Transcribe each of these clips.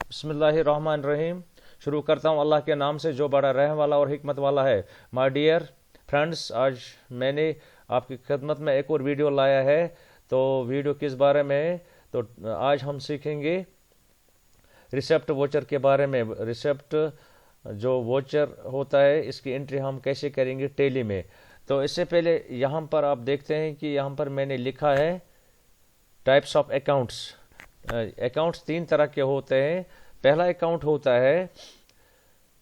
बिस्मिल्लाहिर्रहमानिर्रहीम। शुरू करता हूँ अल्लाह के नाम से जो बड़ा रहम वाला और हिकमत वाला है। माय डियर फ्रेंड्स, आज मैंने आपकी खिदमत में एक और वीडियो लाया है। तो वीडियो किस बारे में है? तो आज हम सीखेंगे रिसेप्ट वोचर के बारे में। रिसेप्ट जो वोचर होता है इसकी एंट्री हम कैसे करेंगे टैली में। तो इससे पहले यहाँ पर आप देखते हैं कि यहाँ पर मैंने लिखा है टाइप्स ऑफ अकाउंट्स। अकाउंट्स तीन तरह के होते हैं। पहला अकाउंट होता है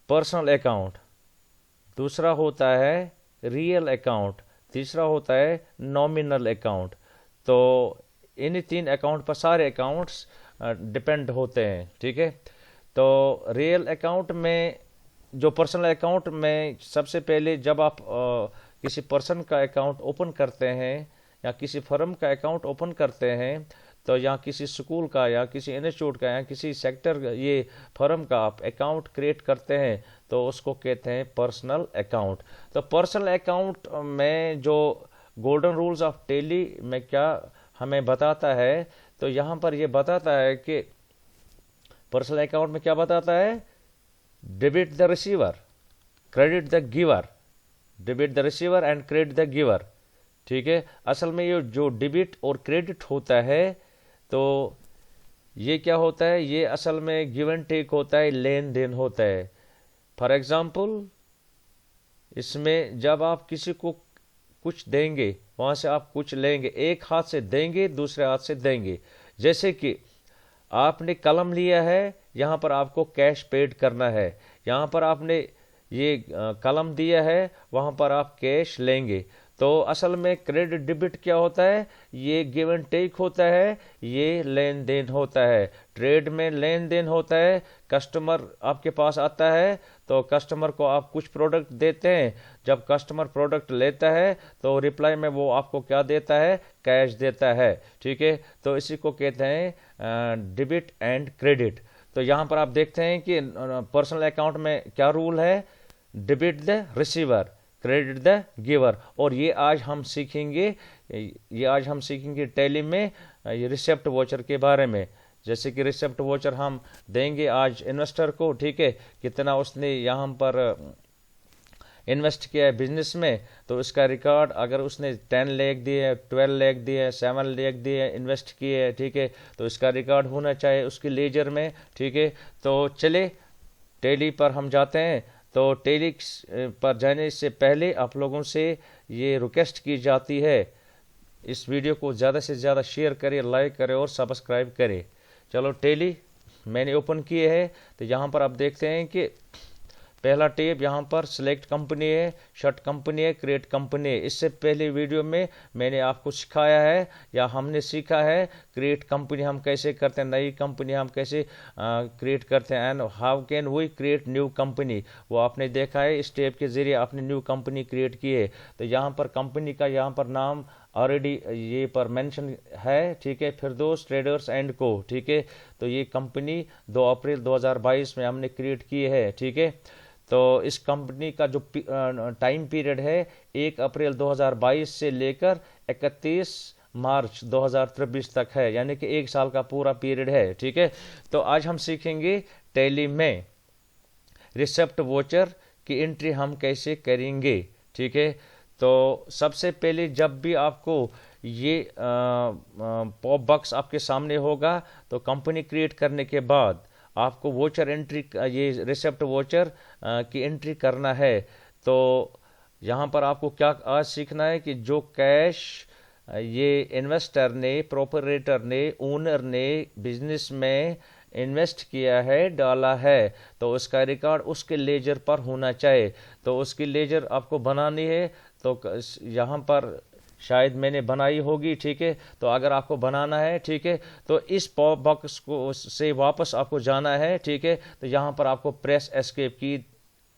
पर्सनल अकाउंट, दूसरा होता है रियल अकाउंट, तीसरा होता है नॉमिनल अकाउंट। तो इन तीन अकाउंट पर सारे अकाउंट्स डिपेंड होते हैं, ठीक है। तो रियल अकाउंट में, जो पर्सनल अकाउंट में, सबसे पहले जब आप किसी पर्सन का अकाउंट ओपन करते हैं या किसी फर्म का अकाउंट ओपन करते हैं, तो या किसी स्कूल का या किसी इंस्टीट्यूट का या किसी सेक्टर ये फर्म का आप अकाउंट क्रिएट करते हैं तो उसको कहते हैं पर्सनल अकाउंट। तो पर्सनल अकाउंट में जो गोल्डन रूल्स ऑफ टैली में क्या हमें बताता है, तो यहाँ पर ये बताता है कि पर्सनल अकाउंट में क्या बताता है, debit the receiver, credit the giver, debit the receiver and credit the giver, ठीक है। असल में ये जो डेबिट और क्रेडिट होता है तो ये क्या होता है, ये असल में गिव एंड टेक होता है, लेन देन होता है। फॉर एग्जाम्पल, इसमें जब आप किसी को कुछ देंगे वहाँ से आप कुछ लेंगे, एक हाथ से देंगे दूसरे हाथ से देंगे। जैसे कि आपने कलम लिया है, यहाँ पर आपको कैश पेड करना है, यहाँ पर आपने ये कलम दिया है, वहाँ पर आप कैश लेंगे। तो असल में क्रेडिट डेबिट क्या होता है, ये गिव एंड टेक होता है, ये लेन देन होता है। ट्रेड में लेन देन होता है, कस्टमर आपके पास आता है तो कस्टमर को आप कुछ प्रोडक्ट देते हैं, जब कस्टमर प्रोडक्ट लेता है तो रिप्लाई में वो आपको क्या देता है, कैश देता है, ठीक है। तो इसी को कहते हैं डेबिट एंड क्रेडिट। तो यहाँ पर आप देखते हैं कि पर्सनल अकाउंट में क्या रूल है, debit the receiver, credit the giver. और ये आज हम सीखेंगे टैली में ये रिसेप्ट वोचर के बारे में। जैसे कि रिसेप्ट वोचर हम देंगे आज इन्वेस्टर को, ठीक है, कितना उसने यहाँ पर इन्वेस्ट किया है बिजनेस में, तो इसका रिकॉर्ड, अगर उसने 10 लाख दिए, 12 लाख दिए, 7 लाख दिए, इन्वेस्ट किए, ठीक है, तो इसका रिकॉर्ड होना चाहिए उसकी लेजर में, ठीक है। तो चले टैली पर हम जाते हैं। तो टैली पर जाने से पहले आप लोगों से ये रिक्वेस्ट की जाती है, इस वीडियो को ज़्यादा से ज़्यादा शेयर करें, लाइक करें और सब्सक्राइब करें। चलो, टैली मैंने ओपन किए है। तो यहाँ पर आप देखते हैं कि पहला टैब यहाँ पर सिलेक्ट कंपनी है, शट कंपनी है, क्रिएट कंपनी है। इससे पहले वीडियो में मैंने आपको सिखाया है या हमने सीखा है क्रिएट कंपनी हम कैसे करते हैं, नई कंपनी हम कैसे क्रिएट करते हैं, and how can we create new company, वो आपने देखा है। इस टैब के जरिए आपने न्यू कंपनी क्रिएट की है। तो यहाँ पर कंपनी का यहाँ पर नाम ऑलरेडी ये पर मेंशन है, ठीक है, फिरदौस ट्रेडर्स एंड को, ठीक है। तो ये कंपनी 2 अप्रैल 2022 में हमने क्रिएट की है, ठीक है। तो इस कंपनी का जो टाइम पीरियड है 1 अप्रैल 2022 से लेकर 31 मार्च 2023 तक है, यानी कि 1 साल का पूरा पीरियड है, ठीक है। तो आज हम सीखेंगे टैली में रिसेप्ट वोचर की एंट्री हम कैसे करेंगे, ठीक है। तो सबसे पहले जब भी आपको ये पॉप बॉक्स आपके सामने होगा तो कंपनी क्रिएट करने के बाद आपको वोचर एंट्री, ये रिसेप्ट वोचर की एंट्री करना है। तो यहाँ पर आपको क्या आज सीखना है कि जो कैश ये इन्वेस्टर ने, प्रोपरेटर ने, ओनर ने बिजनेस में इन्वेस्ट किया है, डाला है, तो उसका रिकॉर्ड उसके लेजर पर होना चाहिए। तो उसकी लेजर आपको बनानी है। तो यहाँ पर शायद मैंने बनाई होगी, ठीक है। तो अगर आपको बनाना है, ठीक है, तो इस पॉप बॉक्स को से वापस आपको जाना है, ठीक है। तो यहाँ पर आपको प्रेस एस्केप की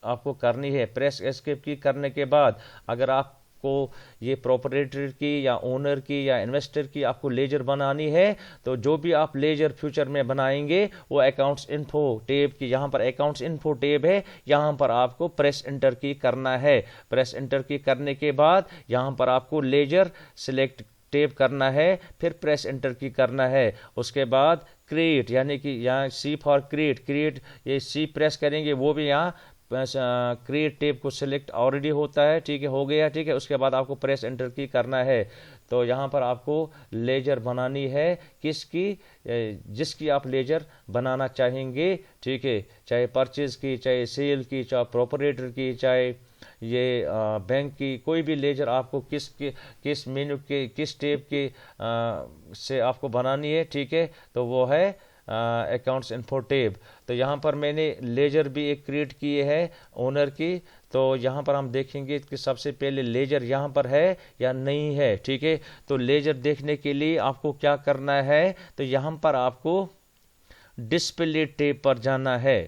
आपको करनी है। प्रेस एस्केप की करने के बाद अगर आपको ये प्रोपरेटर की या ओनर की या इन्वेस्टर की आपको लेजर बनानी है, तो जो भी आप लेजर फ्यूचर में बनाएंगे वो अकाउंट्स इन्फो टेब की, यहाँ पर अकाउंट्स इन्फो टेब है, यहाँ पर आपको प्रेस एंटर की करना है। प्रेस एंटर की करने के बाद यहाँ पर आपको लेजर सिलेक्ट टेप करना है, फिर प्रेस एंटर की करना है। उसके बाद क्रिएट, यानी कि यहाँ सी फॉर क्रिएट, क्रिएट ये सी प्रेस करेंगे, वो भी यहाँ क्रिएट टेप को सिलेक्ट ऑलरेडी होता है, ठीक है, हो गया, ठीक है। उसके बाद आपको प्रेस एंटर की करना है। तो यहाँ पर आपको लेजर बनानी है, किसकी, जिसकी आप लेजर बनाना चाहेंगे, ठीक है, चाहे परचेज की, चाहे सेल की, चाहे प्रोपरेटर की, चाहे ये बैंक की, कोई भी लेजर आपको किस मेन्यू के, किस टेप के से आपको बनानी है, ठीक है। तो वो है अकाउंट्स इन्फो टेब। तो यहाँ पर मैंने लेजर भी एक क्रिएट किए है ओनर की। तो यहाँ पर हम देखेंगे कि सबसे पहले लेजर यहाँ पर है या नहीं है, ठीक है। तो लेजर देखने के लिए आपको क्या करना है, तो यहाँ पर आपको डिस्प्ले टेब पर जाना है।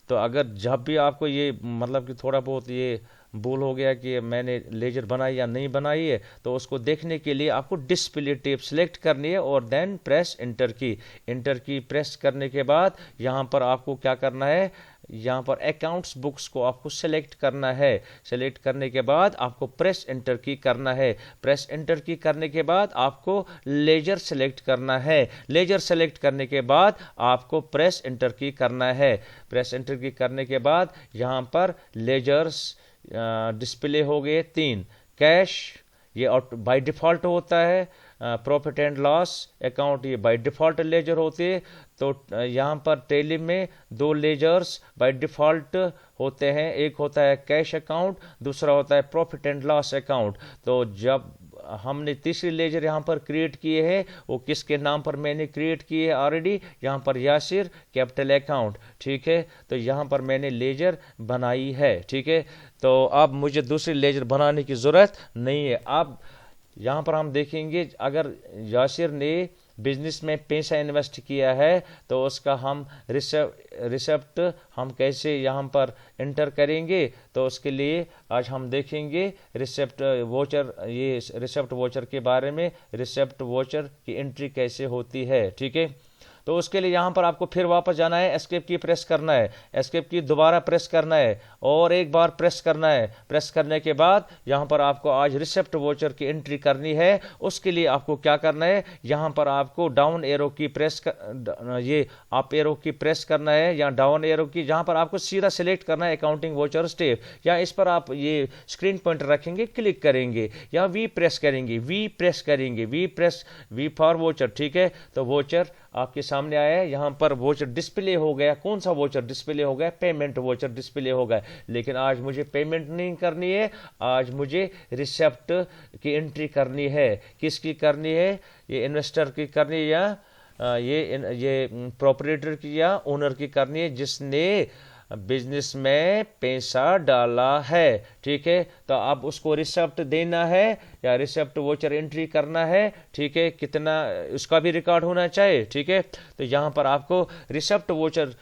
तो अगर जब भी आपको ये मतलब कि थोड़ा बहुत ये भूल हो गया कि मैंने लेजर बनाई या नहीं बनाई है, तो उसको देखने के लिए आपको डिस्प्ले टेप सिलेक्ट करनी है और देन प्रेस इंटर की। इंटर की प्रेस करने के बाद यहाँ पर आपको क्या करना है, यहाँ पर अकाउंट्स बुक्स को आपको सेलेक्ट करना है। सेलेक्ट करने के बाद आपको प्रेस एंटर की करना है। प्रेस एंटर की करने के बाद आपको लेजर सेलेक्ट करना है। लेजर सेलेक्ट करने के बाद आपको प्रेस एंटर की करना है। प्रेस एंटर की करने के बाद यहाँ पर लेजर्स डिस्प्ले हो गए 3। कैश ये बाय डिफ़ॉल्ट होता है, प्रॉफिट एंड लॉस अकाउंट ये बाय डिफ़ॉल्ट लेजर होते हैं। तो यहाँ पर टैली में 2 लेजर्स बाय डिफ़ॉल्ट होते हैं, एक होता है कैश अकाउंट, दूसरा होता है प्रॉफिट एंड लॉस अकाउंट। तो जब हमने तीसरी लेजर यहाँ पर क्रिएट किए हैं, वो किसके नाम पर मैंने क्रिएट किए है ऑलरेडी, यहाँ पर यासिर कैपिटल अकाउंट, ठीक है। तो यहाँ पर मैंने लेजर बनाई है, ठीक है। तो अब मुझे दूसरी लेजर बनाने की ज़रूरत नहीं है। अब यहाँ पर हम देखेंगे अगर यासिर ने बिजनेस में पैसा इन्वेस्ट किया है तो उसका हम रिसिप्ट हम कैसे यहाँ पर इंटर करेंगे। तो उसके लिए आज हम देखेंगे रिसिप्ट वोचर, ये रिसिप्ट वोचर के बारे में, रिसिप्ट वोचर की एंट्री कैसे होती है, ठीक है। तो उसके लिए यहाँ पर आपको फिर वापस जाना है, एस्केप की प्रेस करना है, एस्केप की दोबारा प्रेस करना है और एक बार प्रेस करना है। प्रेस करने के बाद यहाँ पर आपको आज रिसिप्ट वोचर की एंट्री करनी है। उसके लिए आपको क्या करना है, यहाँ पर आपको डाउन एरो की प्रेस ये अप एरो की प्रेस करना है या डाउन एरो की, जहाँ पर आपको सीधा सिलेक्ट करना है अकाउंटिंग वोचर स्टेप, या इस पर आप ये स्क्रीन पॉइंटर रखेंगे, क्लिक करेंगे या वी प्रेस करेंगे, वी प्रेस करेंगे, V press, V for voucher, ठीक है। तो वोचर आपके सामने आया है, यहाँ पर वोचर डिस्प्ले हो गया। कौन सा वोचर डिस्प्ले हो गया, पेमेंट वोचर डिस्प्ले हो गया। लेकिन आज मुझे पेमेंट नहीं करनी है, आज मुझे रिसिप्ट की एंट्री करनी है। किसकी करनी है, ये इन्वेस्टर की करनी है या ये प्रोपरेटर की या ओनर की करनी है, जिसने बिजनेस में पैसा डाला है, ठीक है। तो अब उसको रिसिप्ट देना है या रिसिप्ट वोचर एंट्री करना है, ठीक है, कितना उसका भी रिकॉर्ड होना चाहिए, ठीक है। तो यहाँ पर आपको रिसिप्ट वोचर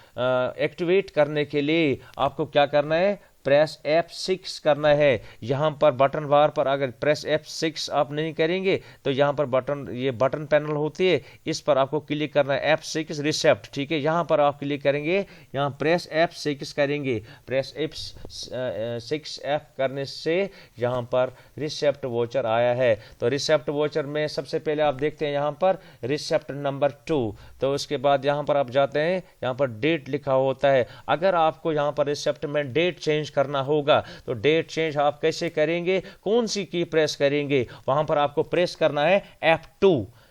एक्टिवेट करने के लिए आपको क्या करना है, प्रेस F6 करना है। यहाँ पर बटन बार पर अगर प्रेस F6 आप नहीं करेंगे तो यहाँ पर बटन, ये बटन पैनल होती है, इस पर आपको क्लिक करना है F6 रिसिप्ट, ठीक है। यहाँ पर आप क्लिक करेंगे, यहाँ प्रेस F6 करेंगे। प्रेस F6 करने से यहाँ पर रिसिप्ट वोचर आया है। तो रिसिप्ट वोचर में सबसे पहले आप देखते हैं यहाँ पर रिसिप्ट नंबर 2। तो उसके बाद यहाँ पर आप जाते हैं, यहाँ पर डेट लिखा होता है। अगर आपको यहाँ पर रिसिप्ट में डेट चेंज करना होगा तो डेट चेंज आप कैसे करेंगे, कौन सी की प्रेस करेंगे, वहां पर आपको प्रेस करना है F2।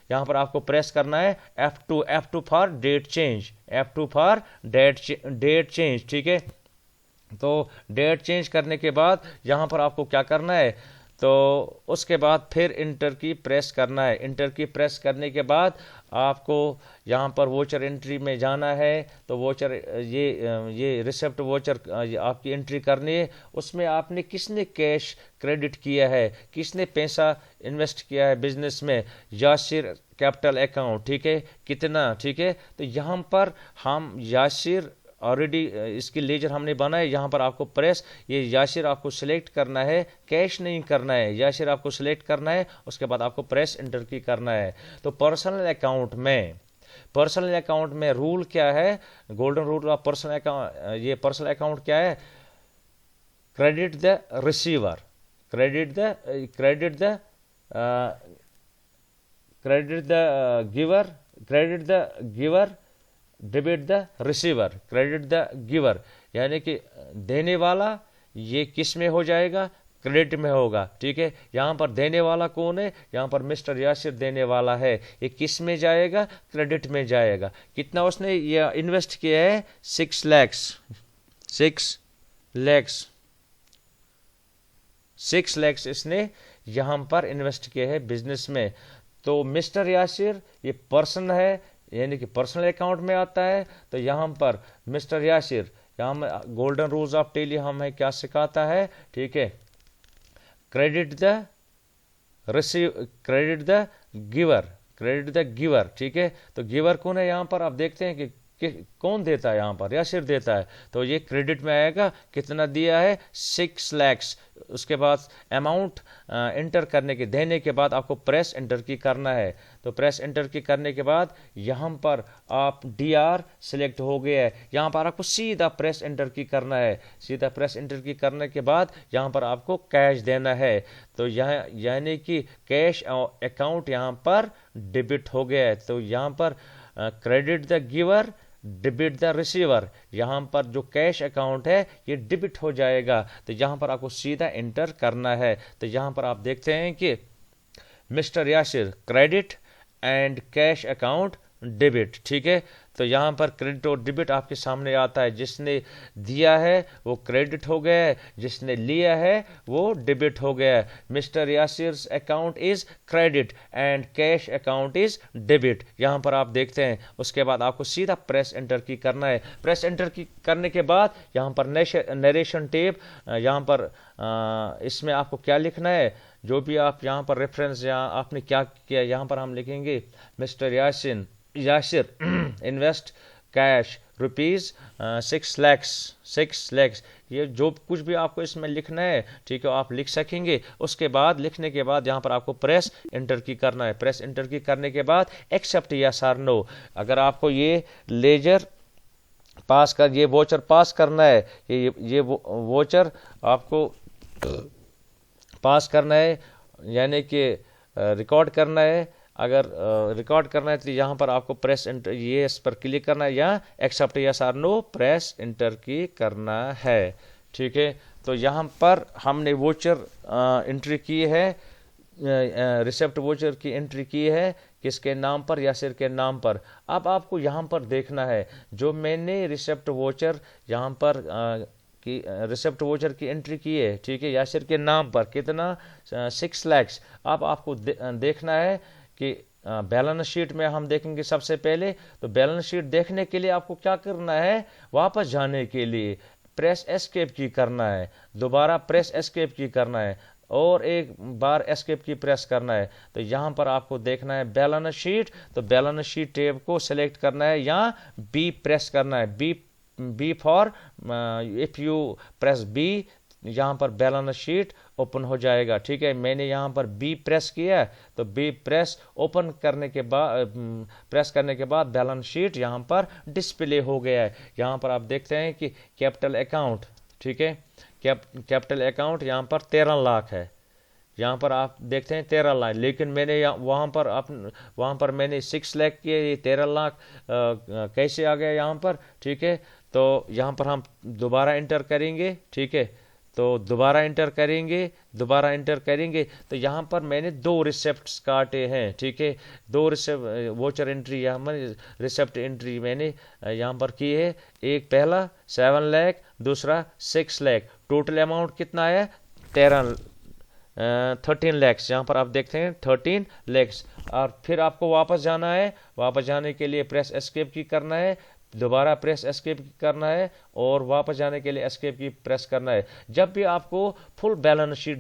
यहां पर आपको प्रेस करना है F2 for date change, F2 for date change, ठीक है। तो डेट चेंज करने के बाद यहां पर आपको क्या करना है, तो उसके बाद फिर इंटर की प्रेस करना है। इंटर की प्रेस करने के बाद आपको यहाँ पर वोचर एंट्री में जाना है। तो वोचर ये रिसिप्ट वोचर आपकी एंट्री करनी है। उसमें आपने किसने कैश क्रेडिट किया है, किसने पैसा इन्वेस्ट किया है बिजनेस में, यासिर कैपिटल अकाउंट, ठीक है, कितना, ठीक है। तो यहाँ पर हम यासिर ऑलरेडी इसकी लेजर हमने बनाया। यहाँ पर आपको प्रेस, ये यासिर आपको सिलेक्ट करना है, कैश नहीं करना है, यासिर आपको सिलेक्ट करना है। उसके बाद आपको प्रेस इंटर की करना है। तो पर्सनल अकाउंट में रूल क्या है, golden rule of personal account, ये पर्सनल अकाउंट क्या है, credit the receiver, credit the giver, debit the receiver, credit the giver, यानी कि देने वाला ये किस में हो जाएगा, क्रेडिट में होगा। ठीक है, यहाँ पर देने वाला कौन है, यहाँ पर मिस्टर यासिर देने वाला है, ये किस में जाएगा, क्रेडिट में जाएगा। कितना उसने ये इन्वेस्ट किया है, 6 लैक्स, 6 लैक्स इसने यहाँ पर इन्वेस्ट किए हैं बिजनेस में। तो मिस्टर यासिर ये पर्सन है, यानी कि पर्सनल अकाउंट में आता है। तो यहाँ पर मिस्टर यासिर, यहाँ गोल्डन रूल्स ऑफ टेली हमें क्या सिखाता है, ठीक है, credit the giver, credit the giver. ठीक है, तो गिवर कौन है, यहाँ पर आप देखते हैं कि कौन देता है, यहाँ पर यासिर देता है, तो ये क्रेडिट में आएगा। कितना दिया है, 6 लैक्स। उसके बाद अमाउंट एंटर करने के, देने के बाद आपको प्रेस एंटर की करना है। तो प्रेस एंटर की करने के बाद यहाँ पर आप डीआर सिलेक्ट हो गया है, यहाँ पर आपको सीधा प्रेस एंटर की करना है। सीधा प्रेस एंटर की करने के बाद यहाँ पर आपको कैश देना है। तो यहाँ यानी कि कैश अकाउंट यहाँ पर डेबिट हो गया है। तो यहाँ पर credit the giver, debit the receiver, यहाँ पर जो कैश अकाउंट है ये डेबिट हो जाएगा। तो यहाँ पर आपको सीधा एंटर करना है। तो यहाँ पर आप देखते हैं कि mister Yasir credit and cash account debit. ठीक है, तो यहाँ पर क्रेडिट और डेबिट आपके सामने आता है। जिसने दिया है वो क्रेडिट हो गया है, जिसने लिया है वो डेबिट हो गया है। Mister Yasir's account is credit and cash account is debit, यहाँ पर आप देखते हैं। उसके बाद आपको सीधा प्रेस एंटर की करना है। प्रेस एंटर की करने के बाद यहाँ पर नरेशन टेप, यहाँ पर इसमें आपको क्या लिखना है, जो भी आप यहाँ पर रेफरेंस यहाँ आपने क्या किया, यहाँ पर हम लिखेंगे mister Yasir invest cash rupees 6 lakhs. ये जो कुछ भी आपको इसमें लिखना है, ठीक है, आप लिख सकेंगे। उसके बाद लिखने के बाद यहाँ पर आपको प्रेस एंटर की करना है। प्रेस एंटर की करने के बाद एक्सेप्ट यस और नो। अगर आपको ये लेजर पास कर, ये वोचर पास करना है, ये वोचर आपको पास करना है, यानी कि रिकॉर्ड करना है। अगर रिकॉर्ड करना है तो यहाँ पर आपको प्रेस एंटर यस पर क्लिक करना है, या एक्सेप्ट यस और नो प्रेस एंटर की करना है। ठीक है, तो यहाँ पर हमने वोचर एंट्री की है, रिसिप्ट वोचर की एंट्री की है, किसके नाम पर, यासिर के नाम पर। अब आपको यहाँ पर देखना है, जो मैंने रिसिप्ट वोचर यहाँ पर कि रिसिप्ट वोचर की एंट्री की है, ठीक है, यासिर के नाम पर कितना, 6 लैक्स। अब आपको देखना है कि बैलेंस शीट में हम देखेंगे सबसे पहले। तो बैलेंस शीट देखने के लिए आपको क्या करना है, वापस जाने के लिए प्रेस एस्केप की करना है, दोबारा प्रेस एस्केप की करना है, और एक बार एस्केप की प्रेस करना है। तो यहाँ पर आपको देखना है बैलेंस शीट। तो बैलेंस शीट टैब को सिलेक्ट करना है, या बी प्रेस करना है, B for, if you press B, यहाँ पर बैलेंस शीट ओपन हो जाएगा। ठीक है, मैंने यहाँ पर बी प्रेस किया है, तो बी प्रेस ओपन करने के बाद, प्रेस करने के बाद बैलेंस शीट यहाँ पर डिस्प्ले हो गया है। यहाँ पर आप देखते हैं कि कैपिटल अकाउंट, ठीक है, कैपिटल अकाउंट यहाँ पर 13 लाख है। यहाँ पर आप देखते हैं 13 लाख, लेकिन मैंने वहाँ पर मैंने 6 लाख किए, ये 13 लाख कैसे आ गया यहाँ पर। ठीक है, तो यहाँ पर हम दोबारा एंटर करेंगे। ठीक है, तो दोबारा एंटर करेंगे तो यहाँ पर मैंने 2 रिसिप्ट्स काटे हैं। ठीक है, 2 वोचर एंट्री यहाँ पर रिसिप्ट एंट्री मैंने यहाँ पर की है। एक पहला 7 लाख, दूसरा 6 लाख। टोटल अमाउंट कितना है, 13 लैक्स। यहाँ पर आप देखते हैं 13 लैक्स। और फिर आपको वापस जाना है, वापस जाने के लिए प्रेस एस्केप की करना है, दोबारा प्रेस एस्केप करना है, और वापस जाने के लिए एस्केप की प्रेस करना है। जब भी आपको फुल बैलेंस शीट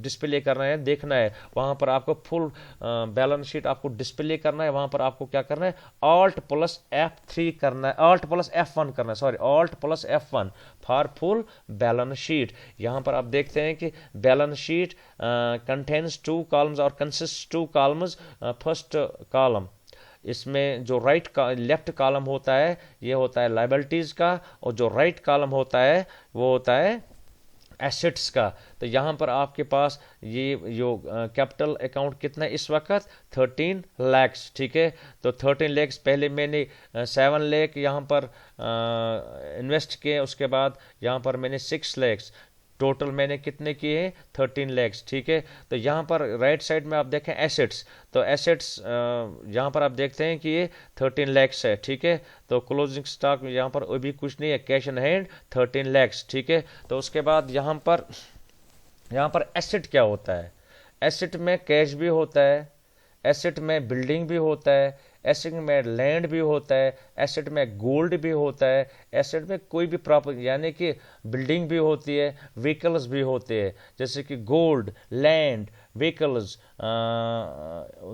डिस्प्ले करना है, देखना है, वहाँ पर आपको फुल बैलेंस शीट आपको डिस्प्ले करना है। वहाँ पर आपको क्या करना है, Alt + F3 करना है, Alt + F1 करना है, sorry, Alt + F1 for full balance sheet. यहाँ पर आप देखते हैं कि बैलेंस शीट कंटेन्स 2 कॉलम्स और कंसिस्ट 2 कॉलम्स। फर्स्ट कॉलम, इसमें जो लेफ्ट कॉलम होता है ये होता है लायबिलिटीज का, और जो राइट कॉलम होता है वो होता है एसेट्स का। तो यहाँ पर आपके पास ये जो कैपिटल अकाउंट कितना है इस वक्त 13 लैक्स, ठीक है। तो 13 लैक्स पहले मैंने 7 लाख यहाँ पर इन्वेस्ट किए, उसके बाद यहाँ पर मैंने 6 लैक्स, टोटल मैंने कितने किए हैं 13 लैक्स, ठीक है। तो यहाँ पर राइट साइड में आप देखें एसेट्स, तो एसेट्स यहाँ पर आप देखते हैं कि ये 13 लैक्स है, ठीक है। तो क्लोजिंग स्टॉक यहाँ पर अभी कुछ नहीं है, कैश इन हैंड 13 लैक्स, ठीक है। तो उसके बाद यहाँ पर एसेट क्या होता है, एसेट में कैश भी होता है, एसेट में बिल्डिंग भी होता है, एसेट में लैंड भी होता है, एसेट में गोल्ड भी होता है, एसेट में कोई भी प्रॉपर्टी यानी कि बिल्डिंग भी होती है, व्हीकल्स भी होते हैं, जैसे कि गोल्ड, लैंड, व्हीकल्स।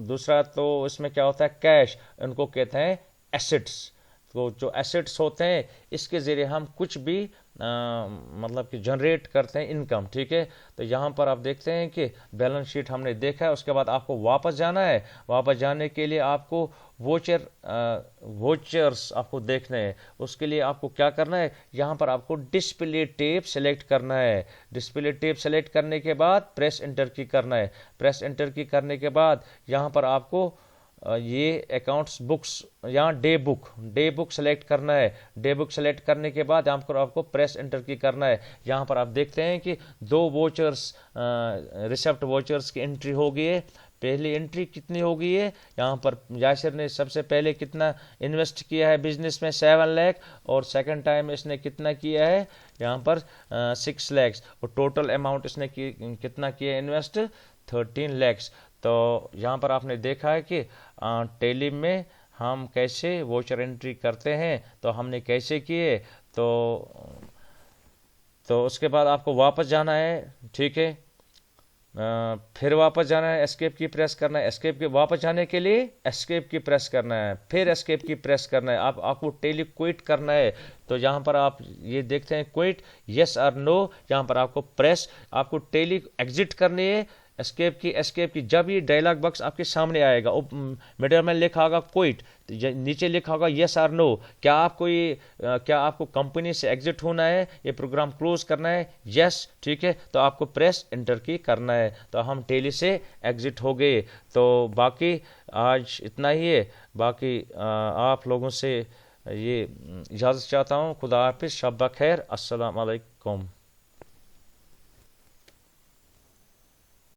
दूसरा तो इसमें क्या होता है कैश, इनको कहते हैं एसेट्स। तो जो एसेट्स होते हैं इसके ज़रिए हम कुछ भी मतलब कि जनरेट करते हैं इनकम, ठीक है। तो यहाँ पर आप देखते हैं कि बैलेंस शीट हमने देखा है, उसके बाद आपको वापस जाना है। वापस जाने के लिए आपको वोचर्स आपको देखने हैं। उसके लिए आपको क्या करना है, यहाँ पर आपको डिस्प्ले टेप सेलेक्ट करना है। डिस्प्ले टेप सेलेक्ट करने के बाद प्रेस एंटर की करना है। प्रेस एंटर की करने के बाद यहाँ पर आपको ये अकाउंट्स बुक्स, यहाँ डे बुक सेलेक्ट करना है। डे बुक सेलेक्ट करने के बाद यहाँ पर आपको प्रेस एंटर की करना है। यहाँ पर आप देखते हैं कि 2 वोचर्स रिसिप्ट वोचर्स की एंट्री हो गई है। पहली एंट्री कितनी हो गई है, यहाँ पर यासिर ने सबसे पहले कितना इन्वेस्ट किया है बिजनेस में 7 लाख, और सेकंड टाइम इसने कितना किया है यहाँ पर 6 लैक्स, और टोटल अमाउंट इसने कितना किया इन्वेस्ट 13 लैक्स। तो यहाँ पर आपने देखा है कि टेली में हम कैसे वोचर एंट्री करते हैं, तो हमने कैसे किए। तो उसके बाद आपको वापस जाना है, ठीक है। फिर वापस जाना है, एस्केप की प्रेस करना है। एस्केप के वापस जाने के लिए एस्केप की प्रेस करना है, फिर एस्केप की प्रेस करना है। आपको टेली क्विट करना है। तो यहाँ पर आप ये देखते हैं क्विट, यस और नो। यहाँ पर आपको प्रेस, आपको टेली एग्जिट करनी है। एस्केप की जब ये डायलॉग बॉक्स आपके सामने आएगा, मिडिल में लिखा होगा क्विट, नीचे लिखा होगा यस और नो। क्या आपको कंपनी से एग्जिट होना है, ये प्रोग्राम क्लोज करना है, यस, ठीक है। तो आपको प्रेस एंटर की करना है। तो हम टेली से एग्जिट हो गए। तो बाकी आज इतना ही है। बाकी आप लोगों से ये इजाज़त चाहता हूँ। खुदा हाफिज़, शब बखैर, अस्सलाम वालेकुम।